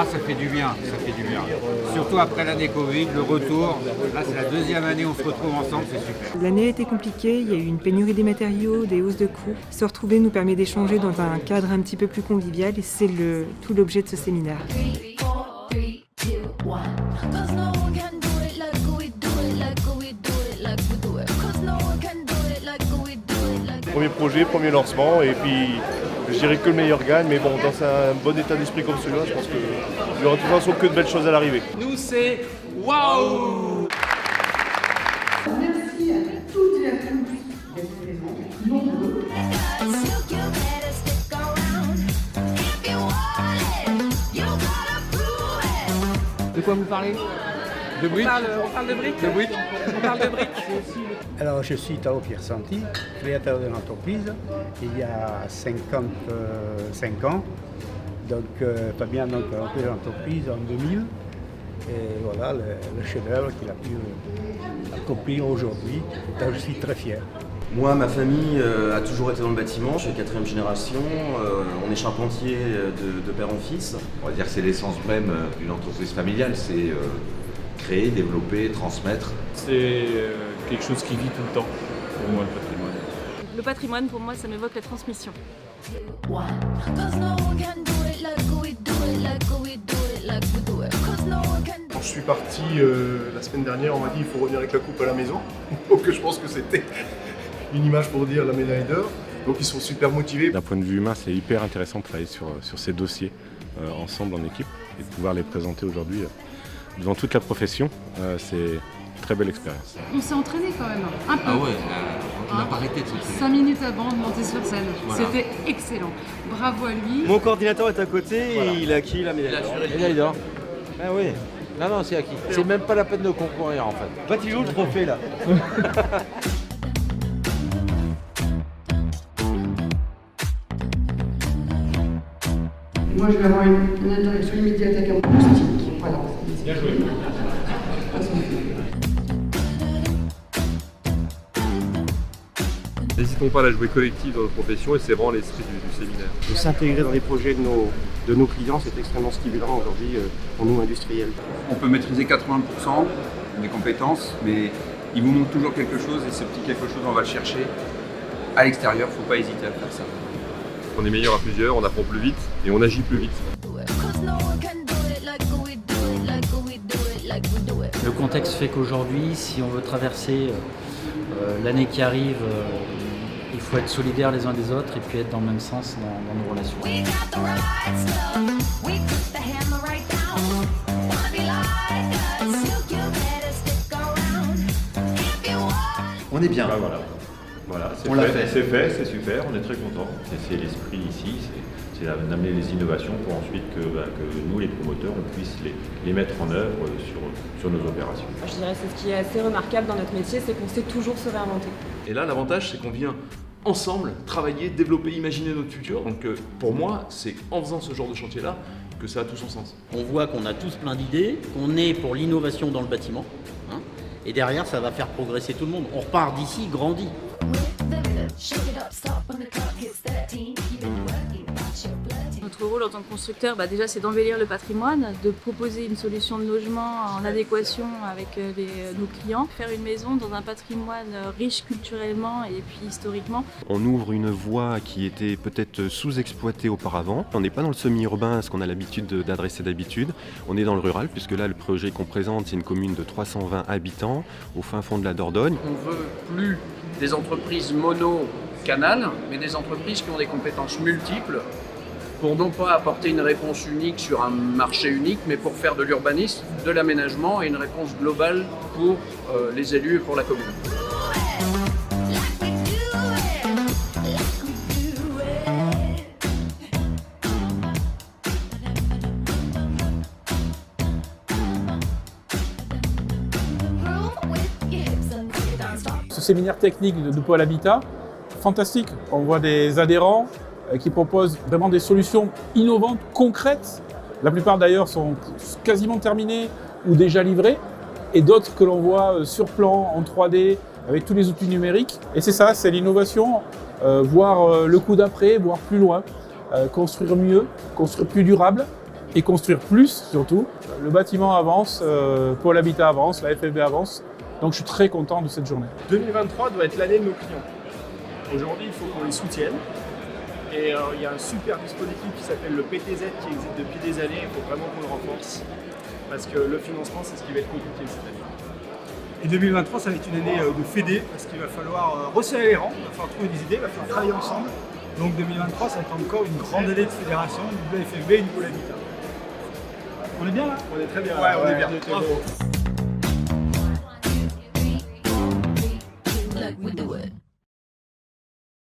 Ah, ça fait du bien, ça fait du bien. Surtout après l'année Covid, le retour. Là, c'est la deuxième année, on se retrouve ensemble, c'est super. L'année a été compliquée, il y a eu une pénurie des matériaux, des hausses de coûts. Se retrouver nous permet d'échanger dans un cadre un petit peu plus convivial et c'est tout l'objet de ce séminaire. Premier projet, premier lancement, et puis je dirais que le meilleur gagne, mais bon, dans un bon état d'esprit comme celui-là, je pense qu'il y aura de toute façon que de belles choses à l'arrivée. Nous, c'est waouh! Merci à toutes et à tous d'être présents, nombreux. De quoi vous parlez? De briques? On parle de briques? De briques? On parle de briques? Alors, je suis Tao Piersanti, créateur de l'entreprise, il y a 55 ans. Donc, Fabien a créé l'entreprise en 2000. Et voilà le chef-d'œuvre qu'il a pu accomplir aujourd'hui. Je suis très fier. Moi, ma famille a toujours été dans le bâtiment, je suis 4e génération, on est charpentier de père en fils. On va dire que c'est l'essence même d'une entreprise familiale, c'est créer, développer, transmettre. C'est quelque chose qui vit tout le temps, pour moi, le patrimoine. Le patrimoine, pour moi, ça m'évoque la transmission. Quand je suis parti la semaine dernière, on m'a dit qu'il faut revenir avec la coupe à la maison. Donc je pense que c'était une image pour dire la médaille d'or. Donc ils sont super motivés. D'un point de vue humain, c'est hyper intéressant de travailler sur ces dossiers ensemble en équipe et de pouvoir les présenter aujourd'hui devant toute la profession. C'est une très belle expérience. On s'est entraîné quand même, un peu. Ah ouais, on n'a pas arrêté de s'entraîner. 5 minutes avant de monter sur scène. Voilà. C'était excellent. Bravo à lui. Mon coordinateur est à côté et il a acquis la médaille d'or. Médaille d'or. Ah oui. Non, c'est acquis. C'est même pas la peine de concourir en fait. Bah, tu joues le trophée là. Moi, je vais avoir une interaction immédiate avec un acoustique. Voilà. Bien joué. N'hésitons pas à la jouer collective dans notre profession et c'est vraiment l'esprit du séminaire. De s'intégrer dans les projets de nos clients, c'est extrêmement stimulant aujourd'hui pour nous industriels. On peut maîtriser 80% des compétences, mais il vous manque toujours quelque chose et ce petit quelque chose, on va le chercher à l'extérieur, il ne faut pas hésiter à faire ça. On est meilleur à plusieurs, on apprend plus vite et on agit plus vite. Le contexte fait qu'aujourd'hui, si on veut traverser l'année qui arrive, il faut être solidaires les uns des autres et puis être dans le même sens dans nos relations. On est bien. Bah, voilà, On l'a fait. C'est fait, c'est super, on est très contents. Et c'est l'esprit ici, c'est d'amener les innovations pour ensuite que nous, les promoteurs, on puisse les mettre en œuvre sur nos opérations. Je dirais que c'est ce qui est assez remarquable dans notre métier, c'est qu'on sait toujours se réinventer. Et là, l'avantage, c'est qu'on vient ensemble travailler, développer, imaginer notre futur. Donc pour moi, c'est en faisant ce genre de chantier-là que ça a tout son sens. On voit qu'on a tous plein d'idées, qu'on est pour l'innovation dans le bâtiment. Et derrière, ça va faire progresser tout le monde. On repart d'ici grandi. Notre rôle en tant que constructeur, déjà c'est d'embellir le patrimoine, de proposer une solution de logement en adéquation avec nos clients, faire une maison dans un patrimoine riche culturellement et puis historiquement. On ouvre une voie qui était peut-être sous-exploitée auparavant. On n'est pas dans le semi-urbain, ce qu'on a l'habitude d'adresser d'habitude. On est dans le rural, puisque là le projet qu'on présente, c'est une commune de 320 habitants au fin fond de la Dordogne. On veut plus des entreprises mono-canal, mais des entreprises qui ont des compétences multiples pour non pas apporter une réponse unique sur un marché unique, mais pour faire de l'urbanisme, de l'aménagement et une réponse globale pour les élus et pour la commune. Ce séminaire technique de Pôle Habitat, fantastique. On voit des adhérents qui proposent vraiment des solutions innovantes, concrètes. La plupart d'ailleurs sont quasiment terminées ou déjà livrées, et d'autres que l'on voit sur plan, en 3D, avec tous les outils numériques. Et c'est ça, c'est l'innovation, voir le coup d'après, voir plus loin, construire mieux, construire plus durable, et construire plus surtout. Le bâtiment avance, Pôle Habitat avance, la FFB avance, donc je suis très content de cette journée. 2023 doit être l'année de nos clients. Aujourd'hui, il faut qu'on les soutienne. Et il y a un super dispositif qui s'appelle le PTZ qui existe depuis des années. Il faut vraiment qu'on le renforce parce que le financement, c'est ce qui va être compliqué cette année. Et 2023, ça va être une année de fédé parce qu'il va falloir resserrer les rangs, il va falloir trouver des idées, il va falloir travailler ensemble. Donc 2023, ça va être encore une grande année de fédération, du FFB et du Pôle Habitat. On est bien là? On est très bien là. Ouais, on est bien.